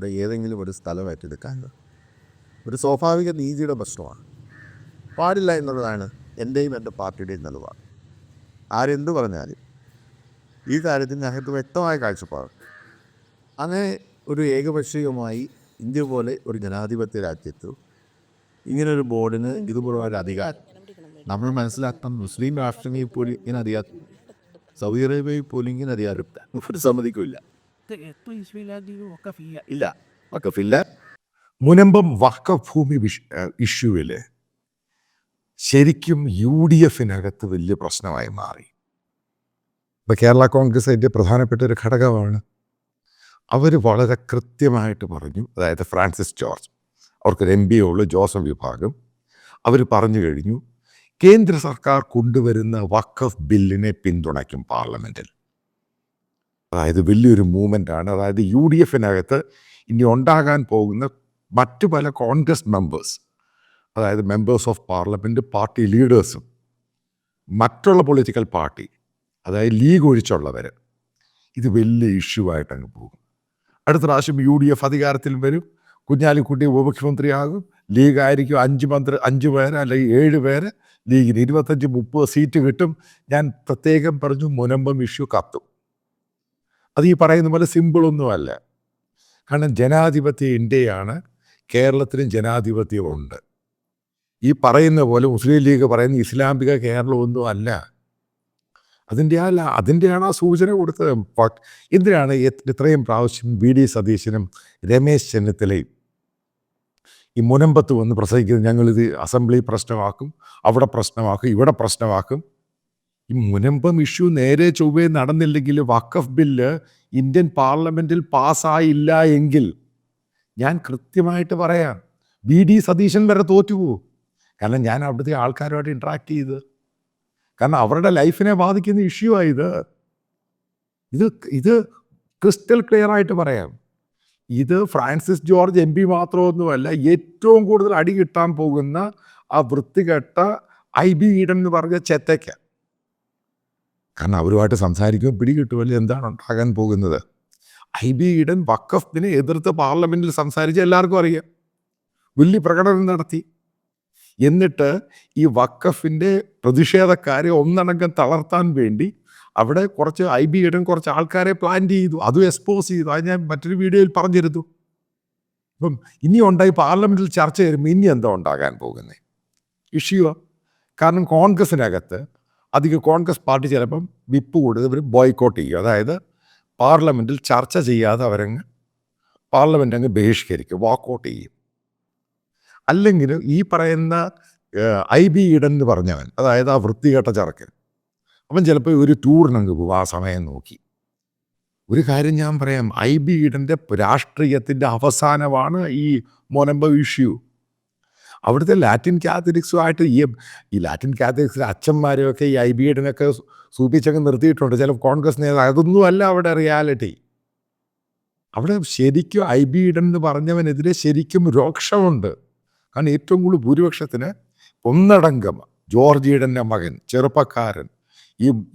അവിടെ ഏതെങ്കിലും ഒരു സ്ഥലം ഏറ്റെടുക്കാൻ ഒരു സ്വാഭാവിക നീതിയുടെ പ്രശ്നമാണ്. പാടില്ല എന്നുള്ളതാണ് എൻ്റെയും എൻ്റെ പാർട്ടിയുടെയും നിലപാട്. ആരെന്ത് പറഞ്ഞാലും ഈ കാര്യത്തിൽ ഞങ്ങൾക്ക് വ്യക്തമായ കാഴ്ചപ്പാട്. അങ്ങനെ ഒരു ഏകപക്ഷീയമായി ഇന്ത്യ പോലെ ഒരു ജനാധിപത്യ രാജ്യത്ത് ഇങ്ങനൊരു ബോർഡിന് ഇതുപോലെ ഒരു അധികാരം നമ്മൾ മനസ്സിലാക്കണം. മുസ്ലിം രാഷ്ട്രങ്ങളിൽ പോലും ഇങ്ങനെ അധികാരം, സൗദി അറേബ്യയിൽ പോലും ഇങ്ങനെ അധികാരമില്ല, ഒരു സമ്മതിക്കില്ല. ഇല്ല, വഖഫില്ല. മുനമ്പം വഖഫ് ഭൂമി ഇഷ്യൂവിൽ ശരിക്കും UDF-നകത്ത് വലിയ പ്രശ്നമായി മാറി. ഇപ്പം കേരള കോൺഗ്രസ് അതിൻ്റെ പ്രധാനപ്പെട്ട ഒരു ഘടകമാണ്. അവർ വളരെ കൃത്യമായിട്ട് പറഞ്ഞു, അതായത് ഫ്രാൻസിസ് ജോർജ്, അവർക്കൊരു MB ഉള്ളു, ജോസഫ് വിഭാഗം, അവർ പറഞ്ഞു കഴിഞ്ഞു കേന്ദ്ര സർക്കാർ കൊണ്ടുവരുന്ന വഖഫ് ബില്ലിനെ പിന്തുണയ്ക്കും പാർലമെൻറ്റിൽ. അതായത് വലിയൊരു മൂവ്മെൻ്റാണ്. അതായത് UDF-നകത്ത് ഇനി ഉണ്ടാകാൻ പോകുന്ന മറ്റു പല കോൺഗ്രസ് മെമ്പേഴ്സ്, അതായത് മെമ്പേഴ്സ് ഓഫ് പാർലമെൻറ്റ്, പാർട്ടി ലീഡേഴ്സും മറ്റുള്ള പൊളിറ്റിക്കൽ പാർട്ടി, അതായത് ലീഗ് ഒഴിച്ചുള്ളവർ, ഇത് വലിയ ഇഷ്യൂ ആയിട്ടങ്ങ് പോകും. അടുത്ത പ്രാവശ്യം UDF അധികാരത്തിൽ വരും, കുഞ്ഞാലിക്കുട്ടി ഉപമുഖ്യമന്ത്രിയാകും, ലീഗ് ആയിരിക്കും 5 പേര് അല്ലെങ്കിൽ 7 പേര്, ലീഗിന് 25-30 സീറ്റ് കിട്ടും. ഞാൻ പ്രത്യേകം പറഞ്ഞു, മുനമ്പം ഇഷ്യൂ കത്തും. അത് ഈ പറയുന്ന പോലെ സിമ്പിളൊന്നുമല്ല. കാരണം ജനാധിപത്യ ഇന്ത്യയാണ്, കേരളത്തിലും ജനാധിപത്യമുണ്ട്. ഈ പറയുന്ന പോലെ മുസ്ലിം ലീഗ് പറയുന്ന ഇസ്ലാമിക കേരളമൊന്നും അല്ല. അതിൻ്റെയാണ് ആ സൂചന കൊടുത്തത്. എന്തിനാണ് ഇത്രയും പ്രാവശ്യം VD സതീശനും രമേശ് ചെന്നിത്തലയും ഈ മുനമ്പത്ത് വന്ന് പ്രസംഗിക്കുന്നത്? ഞങ്ങളിത് അസംബ്ലി പ്രശ്നമാക്കും, അവിടെ പ്രശ്നമാക്കും, ഇവിടെ പ്രശ്നമാക്കും. ഈ മുനമ്പം ഇഷ്യൂ നേരെ ചൊവ്വേ നടന്നില്ലെങ്കിൽ, വഖഫ് ബില്ല് ഇന്ത്യൻ പാർലമെൻറ്റിൽ പാസ്സായില്ല എങ്കിൽ, ഞാൻ കൃത്യമായിട്ട് പറയാം, VD സതീശൻ വരെ തോറ്റുപോകും. കാരണം ഞാൻ അവിടുത്തെ ആൾക്കാരുമായിട്ട് ഇൻട്രാക്ട് ചെയ്ത്, കാരണം അവരുടെ ലൈഫിനെ ബാധിക്കുന്ന ഇഷ്യൂ ആയത്. ഇത് ക്രിസ്റ്റൽ ക്ലിയർ ആയിട്ട് പറയാം. ഇത് ഫ്രാൻസിസ് ജോർജ് MP മാത്രമൊന്നുമല്ല, ഏറ്റവും കൂടുതൽ അടി കിട്ടാൻ പോകുന്ന ആ വൃത്തികെട്ട IB ഈഡൻ എന്ന് പറഞ്ഞ ചെറ്റയ്ക്ക. കാരണം അവരുമായിട്ട് സംസാരിക്കുമ്പോൾ പിടികിട്ടുമല്ലോ എന്താണ് ഉണ്ടാകാൻ പോകുന്നത്. IB ഈഡൻ വഖഫിനെ എതിർത്ത് പാർലമെൻറ്റിൽ സംസാരിച്ച് എല്ലാവർക്കും അറിയാം, വലിയ പ്രകടനം നടത്തി. എന്നിട്ട് ഈ വഖഫിൻ്റെ പ്രതിഷേധക്കാരെ ഒന്നടങ്കം തളർത്താൻ വേണ്ടി അവിടെ കുറച്ച് IB ഈഡൻ കുറച്ച് ആൾക്കാരെ പ്ലാൻ ചെയ്തു, അതും എക്സ്പോസ് ചെയ്തു. അത് ഞാൻ മറ്റൊരു വീഡിയോയിൽ പറഞ്ഞിരുന്നു. ഇപ്പം ഇനി ഉണ്ടായി പാർലമെൻറ്റിൽ ചർച്ച ചെയ്യുമ്പോൾ ഇനി എന്താ ഉണ്ടാകാൻ പോകുന്നത് ഇഷ്യൂ. കാരണം കോൺഗ്രസിനകത്ത് അധികം കോൺഗ്രസ് പാർട്ടി ചിലപ്പം വിപ്പ് കൊടുത്ത് ഇവർ ബോയ്ക്കോട്ട് ചെയ്യും. അതായത് പാർലമെൻറ്റിൽ ചർച്ച ചെയ്യാതെ അവരങ്ങ് പാർലമെൻറ്റ് അങ്ങ് ബഹിഷ്കരിക്കും, വാക്കൗട്ട് ചെയ്യും. അല്ലെങ്കിൽ ഈ പറയുന്ന IB ഈഡൻ എന്ന് പറഞ്ഞവൻ, അതായത് ആ വൃത്തികെട്ട ചെറുക്കൻ, അവൻ ചിലപ്പോൾ ഒരു ടൂറിനങ്ങ് പോകും ആ സമയം നോക്കി. ഒരു കാര്യം ഞാൻ പറയാം, IB ഈഡൻ്റെ രാഷ്ട്രീയത്തിൻ്റെ അവസാനമാണ് ഈ മുനമ്പം ഇഷ്യൂ. അവിടുത്തെ ലാറ്റിൻ കാത്തലിക്സുമായിട്ട് ഈ ലാറ്റിൻ കാത്തലിക്സിലെ അച്ഛന്മാരെയൊക്കെ ഈ IB ഈഡനൊക്കെ സൂചിപ്പിച്ചങ്ങ് നിർത്തിയിട്ടുണ്ട് ചില കോൺഗ്രസ് നേതാവ്. അതൊന്നുമല്ല അവിടെ റിയാലിറ്റി. അവിടെ ശരിക്കും IB ഈഡൻ എന്ന് പറഞ്ഞവനെതിരെ ശരിക്കും രോക്ഷമുണ്ട്. കാരണം ഏറ്റവും കൂടുതൽ ഭൂരിപക്ഷത്തിന് ഒന്നടങ്കം ജോർജ് ഈഡൻ്റെ മകൻ, ചെറുപ്പക്കാരൻ,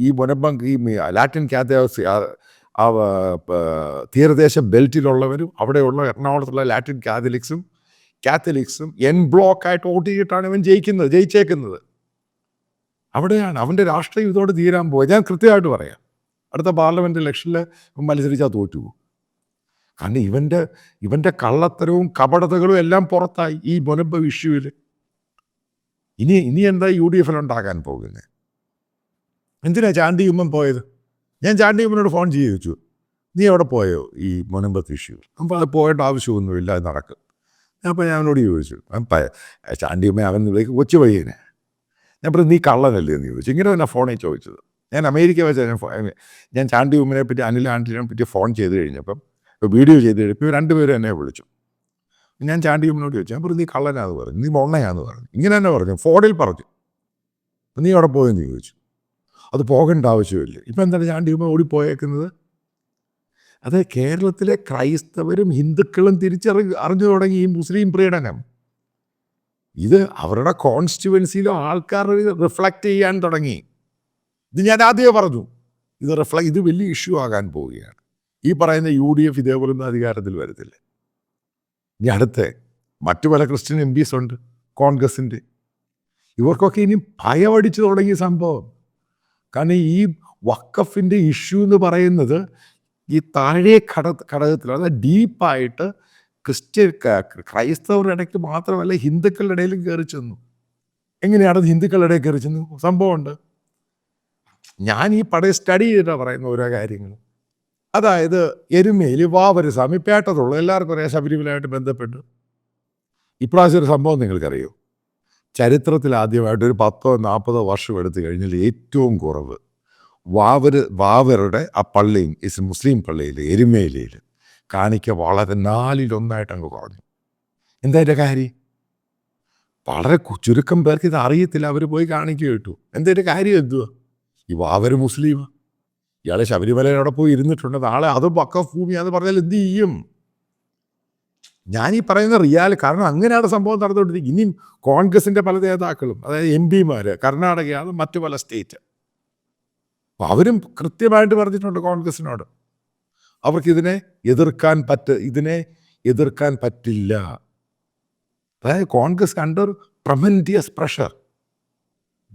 ഈ മുനമ്പം ഈ ലാറ്റിൻ തീരദേശ ബെൽറ്റിലുള്ളവരും അവിടെയുള്ള എറണാകുളത്തുള്ള ലാറ്റിൻ കാത്തലിക്സും എൻ ബ്ലോക്കായിട്ട് വോട്ട് ചെയ്തിട്ടാണ് ഇവൻ ജയിച്ചേക്കുന്നത്. അവിടെയാണ് അവൻ്റെ രാഷ്ട്രീയം ഇതോടെ തീരാൻ പോയത്. ഞാൻ കൃത്യമായിട്ട് പറയാം, അടുത്ത പാർലമെൻറ്റ് ഇലക്ഷനിൽ മത്സരിച്ചാൽ തോറ്റുപോകും. കാരണം ഇവൻ്റെ കള്ളത്തരവും കപടതകളും എല്ലാം പുറത്തായി ഈ മുനമ്പം ഇഷ്യൂവിൽ. ഇനി എന്താ UDF-ലുണ്ടാകാൻ പോകുന്നത്? എന്തിനാ ചാണ്ടി ഉമ്മൻ പോയത്? ഞാൻ ചാണ്ടി ഉമ്മനോട് ഫോൺ ചെയ്ത് ചോദിച്ചു, നീ അവിടെ പോയോ ഈ മുനമ്പത്ത് ഇഷ്യൂ? അപ്പോൾ അത് പോയിട്ട് ആവശ്യമൊന്നുമില്ല, അത് നടക്കും. അപ്പോൾ ഞാൻ അവനോട് ചോദിച്ചു, ചാണ്ടി ഉമ്മ അവൻ വിളിക്ക് കൊച്ചു പയ്യനെ. ഞാൻ പറഞ്ഞു, നീ കള്ളനല്ലേ എന്ന് ചോദിച്ചു. ഇങ്ങനെ തന്നെ ഫോണിൽ ചോദിച്ചത്. ഞാൻ അമേരിക്ക വെച്ച് ഞാൻ ചാണ്ടി ഉമ്മനെ പറ്റി, അനിൽ ആൻ്റണിയെ പറ്റി ഫോൺ ചെയ്ത് കഴിഞ്ഞപ്പം, വീഡിയോ ചെയ്ത് കഴിഞ്ഞപ്പോൾ 2 പേരും എന്നെ വിളിച്ചു. ഞാൻ ചാണ്ടി ഉമ്മനോട് ചോദിച്ചു, ഞാൻ പറഞ്ഞു, നീ കള്ളനാന്ന് പറഞ്ഞു, നീ മൊണ്ണയാന്ന് പറഞ്ഞു. ഇങ്ങനെ തന്നെ പറഞ്ഞു, ഫോണിൽ പറഞ്ഞു. നീ അവിടെ പോയെന്ന് ചോദിച്ചു. അത് പോകേണ്ട ആവശ്യമില്ല. ഇപ്പം എന്താണ് ചാണ്ടി ഉമ്മ ഓടിപ്പോയേക്കുന്നത്? അത് കേരളത്തിലെ ക്രൈസ്തവരും ഹിന്ദുക്കളും അറിഞ്ഞു തുടങ്ങി ഈ മുസ്ലിം പ്രീണനം. ഇത് അവരുടെ കോൺസ്റ്റിറ്റ്യുവൻസിയിലും ആൾക്കാർ റിഫ്ലക്റ്റ് ചെയ്യാൻ തുടങ്ങി. ഇത് ഞാൻ ആദ്യമേ പറഞ്ഞു, ഇത് വലിയ ഇഷ്യൂ ആകാൻ പോവുകയാണ്. ഈ പറയുന്ന UDF ഇതേപോലൊന്നും അധികാരത്തിൽ വരത്തില്ല. ഇനി അടുത്ത മറ്റു പല ക്രിസ്ത്യൻ എം പീസ് ഉണ്ട് കോൺഗ്രസിൻ്റെ. ഇവർക്കൊക്കെ ഇനി ഭയമടിച്ചു തുടങ്ങിയ സംഭവം. കാരണം ഈ വഖഫിൻ്റെ ഇഷ്യൂ എന്ന് പറയുന്നത് ഈ താഴെ ഘടകത്തിൽ, അതായത് ഡീപ്പായിട്ട് ക്രൈസ്തവരുടെ ഇടയ്ക്ക് മാത്രമല്ല ഹിന്ദുക്കളുടെ ഇടയിലും കയറി ചെന്നു. എങ്ങനെയാണ് ഹിന്ദുക്കളുടെ ഇടയിൽ കയറി ചെന്നു? സംഭവമുണ്ട്. ഞാൻ ഈ പടയെ സ്റ്റഡി ചെയ്തിട്ടാണ് പറയുന്ന ഓരോ കാര്യങ്ങൾ. അതായത് എരുമേലി, വാവര് സ്വാമി, പേട്ടതുള്ളു എല്ലാവർക്കും അറിയാം ശബരിമലയായിട്ട് ബന്ധപ്പെട്ട്. ഇപ്രാവശ്യം ഒരു സംഭവം നിങ്ങൾക്കറിയോ? ചരിത്രത്തിൽ ആദ്യമായിട്ട് ഒരു 10-40 വർഷം എടുത്തു കഴിഞ്ഞാൽ ഏറ്റവും കുറവ് വാവരുടെ ആ പള്ളിയും മുസ്ലിം പള്ളിയിൽ എരുമേലിയിൽ കാണിക്ക വളരെ 4-1 അങ്ങ് കുറഞ്ഞു. എന്താ എൻ്റെ കാര്യം? വളരെ ചുരുക്കം പേർക്ക് ഇത് അറിയത്തില്ല. അവർ പോയി കാണിക്കുക കിട്ടു. എന്താ എൻ്റെ കാര്യം? എന്തുവാ? ഈ വാവര് മുസ്ലിമാണ്, ഇയാളെ ശബരിമലയോടെ പോയി ഇരുന്നിട്ടുണ്ട്, നാളെ അത് വഖഫ് ഭൂമിയാന്ന് പറഞ്ഞാൽ എന്ത് ചെയ്യും? ഞാനീ പറയുന്ന റിയാൽ, കാരണം അങ്ങനെയാണ് സംഭവം നടന്നുകൊണ്ടിരിക്കുന്നത്. ഇനിയും കോൺഗ്രസിൻ്റെ പല നേതാക്കളും, അതായത് എം പിമാർ, കർണാടകയാണ്, മറ്റു പല സ്റ്റേറ്റ്, അപ്പോൾ അവരും കൃത്യമായിട്ട് പറഞ്ഞിട്ടുണ്ട് കോൺഗ്രസിനോട് അവർക്ക് ഇതിനെ എതിർക്കാൻ പറ്റില്ല. അതായത് കോൺഗ്രസ് അണ്ടർ ട്രമൻഡിയസ് പ്രഷർ,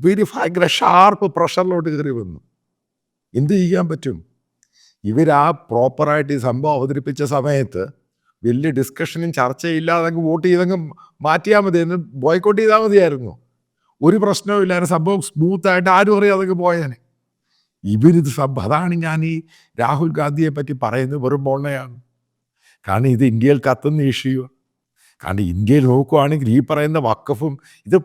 ഭയങ്കര ഷാർപ്പ് പ്രഷറിലോട്ട് കയറി വന്നു. എന്ത് ചെയ്യാൻ പറ്റും? ഇവരാ പ്രോപ്പറായിട്ട് ഈ സംഭവം അവതരിപ്പിച്ച സമയത്ത് വലിയ ഡിസ്കഷനും ചർച്ചയില്ലാതെ അങ്ങ് വോട്ട് ചെയ്തങ്ങ് മാറ്റിയാൽ മതി, എന്ന് ബോയ്ക്കോട്ട് ചെയ്താൽ മതിയായിരുന്നു. ഒരു പ്രശ്നവും ഇല്ലായിരുന്നു, സംഭവം സ്മൂത്തായിട്ട് ആരും അറിയാതെ പോയേനെ. ഇവരിത് അതാണ് ഞാൻ ഈ രാഹുൽ ഗാന്ധിയെ പറ്റി പറയുന്നത് വെറും ബോണയാണ്. കാരണം ഇത് ഇന്ത്യയിൽ കത്തുന്ന ഇഷ്യൂ. കാരണം ഇന്ത്യയിൽ നോക്കുകയാണെങ്കിൽ ഈ പറയുന്ന വഖഫും ഇത്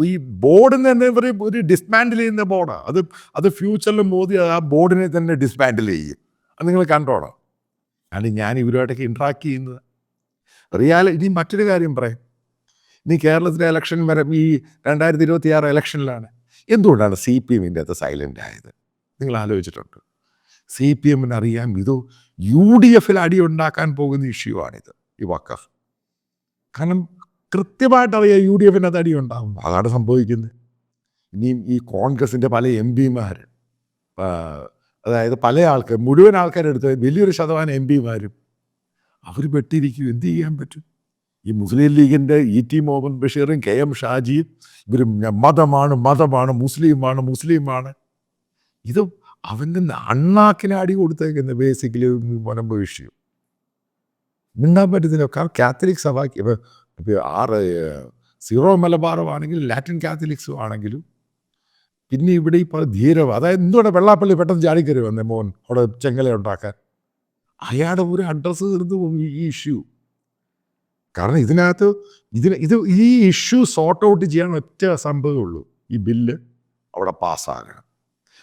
ഈ ബോർഡിന് തന്നെ ഒരു ഡിസ്മാൻഡിൽ ചെയ്യുന്ന ബോർഡാണ്. അത് ഫ്യൂച്ചറിൽ മോദി ആ ബോർഡിനെ തന്നെ ഡിസ്മാൻഡിൽ ചെയ്യും. അത് നിങ്ങൾ കണ്ടോണം. കാരണം ഞാൻ ഇവരുമായിട്ടൊക്കെ ഇൻട്രാക്ട് ചെയ്യുന്നത് ഇനി മറ്റൊരു കാര്യം പറയാം. ഇനി കേരളത്തിലെ ഇലക്ഷൻ വരെ ഈ 2026 ഇലക്ഷനിലാണ്. എന്തുകൊണ്ടാണ് CPM അത് സൈലൻ്റ് ആയത്? നിങ്ങൾ ആലോചിച്ചിട്ടുണ്ട്? CPM അറിയാം ഇത് UDF അടി ഉണ്ടാക്കാൻ പോകുന്ന ഇഷ്യൂ ആണിത്, ഈ വഖഫ്. കാരണം കൃത്യമായിട്ട് അറിയാം UDF അത് അടി ഉണ്ടാകും. അതാണ് സംഭവിക്കുന്നത്. ഇനിയും ഈ കോൺഗ്രസിൻ്റെ പല MP-മാർ, അതായത് പല ആൾക്കാർ, മുഴുവൻ ആൾക്കാരെടുത്ത് വലിയൊരു ശതമാനം MP-മാരും അവർ പെട്ടിരിക്കും. എന്ത് ചെയ്യാൻ പറ്റും? ഈ മുസ്ലിം ലീഗിൻ്റെ ET മുഹമ്മദ് ബഷീറും KM ഷാജിയും ഇവർ മതമാണ്, മുസ്ലിമാണ്. ഇത് അവൻ്റെ അണ്ണാക്കിന് അടി കൊടുത്തേക്കുന്ന ബേസിക്കലി മുനമ്പ് വിഷയം. മിണ്ടാൻ പറ്റത്തില്ല. കാരണം കാത്തലിക് സഭ സീറോ മലബാറും ആണെങ്കിലും ലാറ്റിൻ കാത്തലിക്സും ആണെങ്കിലും പിന്നെ ഇവിടെ ഇപ്പോൾ അതായത് എന്തുകൊണ്ട് വെള്ളാപ്പള്ളി പെട്ടെന്ന് ചാടിക്കറി വന്നേ മോൻ അവിടെ ചെങ്ങല ഉണ്ടാക്കാൻ? അയാളുടെ ഒരു അഡ്രസ്സ് തീർന്നു പോകും ഈ ഇഷ്യൂ. കാരണം ഇതിനകത്ത് ഈ ഇഷ്യൂ സോർട്ട് ഔട്ട് ചെയ്യാൻ ഒറ്റ സംഭവമുള്ളൂ, ഈ ബില്ല് അവിടെ പാസ്സാകണം.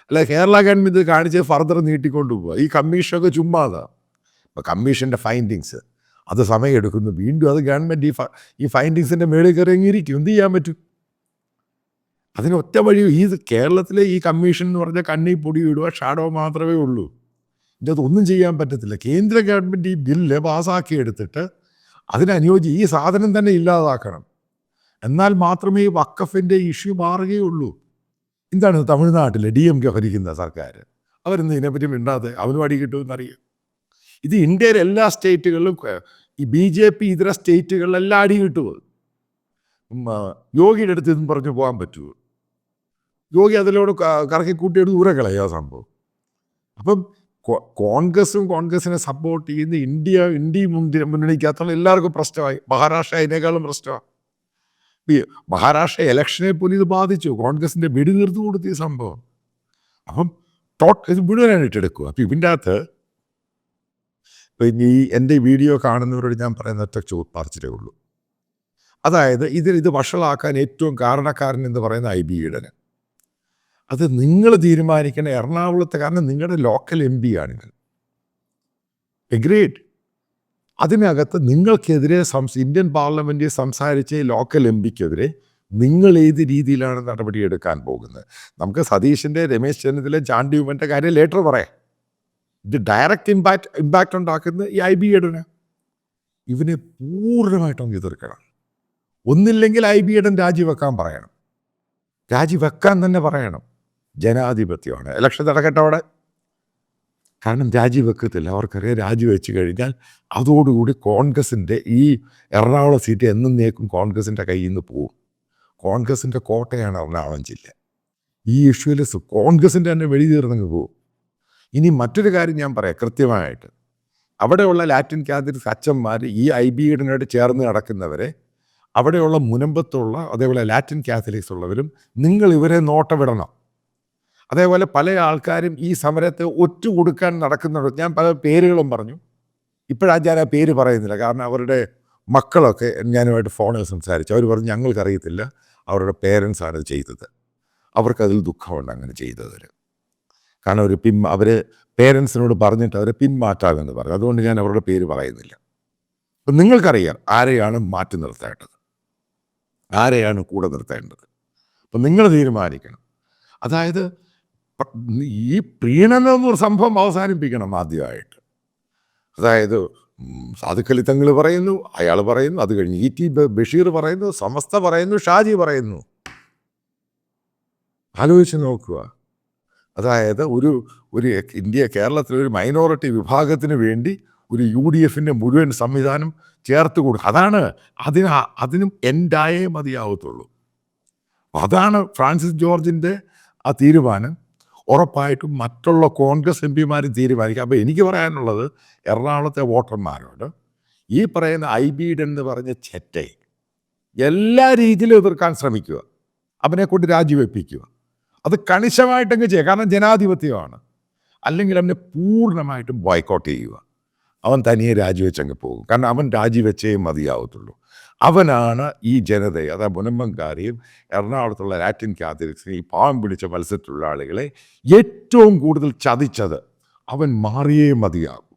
അല്ല കേരള ഗവൺമെൻറ് ഇത് കാണിച്ച് ഫർദർ നീട്ടിക്കൊണ്ടു പോവുക. ഈ കമ്മീഷനൊക്കെ ചുമ്മാതാ. ഇപ്പോൾ കമ്മീഷൻ്റെ ഫൈൻഡിങ്സ് അത് സമയമെടുക്കുന്നു. വീണ്ടും അത് ഗവൺമെൻറ് ഈ ഫൈൻഡിങ്സിൻ്റെ മേളിൽ കയറി അങ്ങിരിക്കും. എന്ത് ചെയ്യാൻ പറ്റും? അതിന് ഒറ്റ വഴി ഈ കേരളത്തിലെ ഈ കമ്മീഷൻ എന്ന് പറഞ്ഞാൽ കണ്ണി പൊടി ഇടുക, ഷാഡോ മാത്രമേ ഉള്ളൂ. ഇതിനകത്ത് ഒന്നും ചെയ്യാൻ പറ്റത്തില്ല. കേന്ദ്ര ഗവൺമെൻറ് ഈ ബില്ല് പാസ്സാക്കി എടുത്തിട്ട് അതിനനുയോജ്യം ഈ സാധനം തന്നെ ഇല്ലാതാക്കണം. എന്നാൽ മാത്രമേ ഈ വഖഫിൻ്റെ ഇഷ്യൂ മാറുകയുള്ളൂ. എന്താണ് തമിഴ്നാട്ടിലെ DMK ഭരിക്കുന്ന സർക്കാർ, അവരൊന്നും ഇതിനെപ്പറ്റി മിണ്ടാതെ അവനും അടി കിട്ടുമെന്നറിയാം. ഇത് ഇന്ത്യയിലെ എല്ലാ സ്റ്റേറ്റുകളിലും ഈ BJP ഇതര സ്റ്റേറ്റുകളിലെല്ലാം അടി കിട്ടുമോ? യോഗിയുടെ അടുത്ത് ഇതും പറഞ്ഞു പോകാൻ പറ്റുമോ? യോഗി അതിലോട് കറക്കി കൂട്ടിയെടുത്ത് ദൂരെ കളയുക സംഭവം. അപ്പം കോൺഗ്രസിനെ സപ്പോർട്ട് ചെയ്യുന്ന ഇന്ത്യ മുന്നണിക്കകത്തുള്ള എല്ലാവർക്കും പ്രശ്നമായി. മഹാരാഷ്ട്ര അതിനേക്കാളും പ്രശ്നമാണ്. മഹാരാഷ്ട്ര ഇലക്ഷനെ പോലും ഇത് ബാധിച്ചു. കോൺഗ്രസിൻ്റെ വെടി തീർത്ത് കൊടുത്ത ഈ സംഭവം. അപ്പം ഇത് മുഴുവനായിട്ട് എടുക്കുക. അപ്പം ഇതിൻ്റെ അകത്ത് ഇപ്പം എൻ്റെ വീഡിയോ കാണുന്നവരോട് ഞാൻ പറയുന്ന ഒറ്റ പറച്ചിലേ ഉള്ളൂ. അതായത് ഇത് വഷളാക്കാൻ ഏറ്റവും കാരണക്കാരൻ എന്ന് പറയുന്ന IB ഈഡന്. അത് നിങ്ങൾ തീരുമാനിക്കുന്ന എറണാകുളത്തെ, കാരണം നിങ്ങളുടെ ലോക്കൽ MP ആണിത്. എഗ്രീഡ്. അതിനകത്ത് നിങ്ങൾക്കെതിരെ ഇന്ത്യൻ പാർലമെൻറ്റിൽ സംസാരിച്ച ലോക്കൽ MPക്കെതിരെ നിങ്ങൾ ഏത് രീതിയിലാണ് നടപടിയെടുക്കാൻ പോകുന്നത്? നമുക്ക് സതീഷിൻ്റെ, രമേശ് ചെന്നിത്തല, ചാണ്ടി ഉമ്മൻ്റെ കാര്യം ലേറ്റർ പറയാം. ഇത് ഡയറക്റ്റ് ഇമ്പാക്റ്റ് ഉണ്ടാക്കുന്ന ഈ IB ഈഡന്. ഇവനെ പൂർണ്ണമായിട്ടും എതിർക്കണം. ഒന്നില്ലെങ്കിൽ IB ഈഡൻ രാജിവെക്കാൻ പറയണം. രാജിവെക്കാൻ തന്നെ പറയണം. ജനാധിപത്യമാണ്. ഇലക്ഷൻ നടക്കട്ടെ അവിടെ. കാരണം രാജിവെക്കത്തില്ല. അവർക്കറിയാം രാജിവെച്ച് കഴിഞ്ഞാൽ അതോടുകൂടി കോൺഗ്രസിൻ്റെ ഈ എറണാകുളം സീറ്റ് എന്നേക്കും കോൺഗ്രസിൻ്റെ കയ്യിൽ നിന്ന് പോവും. കോൺഗ്രസിൻ്റെ കോട്ടയാണ് എറണാകുളം ജില്ല. ഈ ഇഷ്യൂവിൽ കോൺഗ്രസിൻ്റെ തന്നെ വെടി തീർന്നങ്ങ് പോകും. ഇനി മറ്റൊരു കാര്യം ഞാൻ പറയാം കൃത്യമായിട്ട്. അവിടെയുള്ള ലാറ്റിൻ കാത്തലിക്സ് അച്ഛന്മാർ ഈ IB-യോട് ചേർന്ന് നടക്കുന്നവരെ, അവിടെയുള്ള മുനമ്പത്തുള്ള അതേപോലെ ലാറ്റിൻ കാത്തലിക്സ് ഉള്ളവരും നിങ്ങൾ ഇവരെ നോട്ടമിടണം. അതേപോലെ പല ആൾക്കാരും ഈ സമരത്തെ ഒറ്റുകൊടുക്കാൻ നടക്കുന്നുണ്ട്. ഞാൻ പല പേരുകളും പറഞ്ഞു. ഇപ്പോഴാണ് ഞാൻ ആ പേര് പറയുന്നില്ല. കാരണം അവരുടെ മക്കളൊക്കെ ഞാനുമായിട്ട് ഫോണിൽ സംസാരിച്ചു. അവർ പറഞ്ഞു ഞങ്ങൾക്കറിയത്തില്ല, അവരുടെ പേരൻസാണ് ഇത് ചെയ്തത്, അവർക്കതിൽ ദുഃഖമുണ്ട് അങ്ങനെ ചെയ്തവർ. കാരണം അവർ പേരൻസിനോട് പറഞ്ഞിട്ട് അവരെ പിന്മാറ്റാമെന്ന് പറഞ്ഞു. അതുകൊണ്ട് ഞാൻ അവരുടെ പേര് പറയുന്നില്ല. അപ്പം നിങ്ങൾക്കറിയാം ആരെയാണ് മാറ്റി നിർത്തേണ്ടത്, ആരെയാണ് കൂടെ നിർത്തേണ്ടത്. അപ്പം നിങ്ങൾ തീരുമാനിക്കണം. അതായത് ഈ പ്രീണനം എന്നൊരു സംഭവം അവസാനിപ്പിക്കണം ആദ്യമായിട്ട്. അതായത് സാദിഖ് അലി തങ്ങൾ പറയുന്നു, അയാൾ പറയുന്നു, അത് കഴിഞ്ഞ് ET ബഷീർ പറയുന്നു, സമസ്ത പറയുന്നു, ഷാജി പറയുന്നു. ആലോചിച്ച് നോക്കുക. അതായത് ഒരു കേരളത്തിലൊരു മൈനോറിറ്റി വിഭാഗത്തിന് വേണ്ടി ഒരു UDFൻ്റെ മുഴുവൻ സംവിധാനം ചേർത്ത് കൊടുക്കുക. അതാണ് അതിനും എൻഡായേ മതിയാവത്തുള്ളൂ. അതാണ് ഫ്രാൻസിസ് ജോർജിൻ്റെ ആ തീരുമാനം. ഉറപ്പായിട്ടും മറ്റുള്ള കോൺഗ്രസ് MP-മാർ തീരുമാനിക്കും. അപ്പോൾ എനിക്ക് പറയാനുള്ളത് എറണാകുളത്തെ വോട്ടർമാരോട് ഈ പറയുന്ന IB-യുടെ എന്ന് പറഞ്ഞ ചെറ്റയെ എല്ലാ രീതിയിലും എതിർക്കാൻ ശ്രമിക്കുക, അവനെ കൊണ്ട് രാജിവെപ്പിക്കുക. അത് കണിശമായിട്ടങ്ങ് ചെയ്യുക. കാരണം ജനാധിപത്യമാണ്. അല്ലെങ്കിൽ അവനെ പൂർണ്ണമായിട്ടും ബോയ്ക്കോട്ട് ചെയ്യുക. അവൻ തനിയെ രാജിവെച്ചങ്ങ് പോകും. കാരണം അവൻ രാജിവെച്ചേ മതിയാവത്തുള്ളൂ. അവനാണ് ഈ ജനതയെ, അതായത് മുനമ്പംകാരെയും എറണാകുളത്തുള്ള ലാറ്റിൻ കാത്തലിക്സിനെ, ഈ പാവം പിടിച്ച മത്സ്യത്തൊഴിലാളികളെ ഏറ്റവും കൂടുതൽ ചതിച്ചത്. അവൻ മാറിയേ മതിയാകും.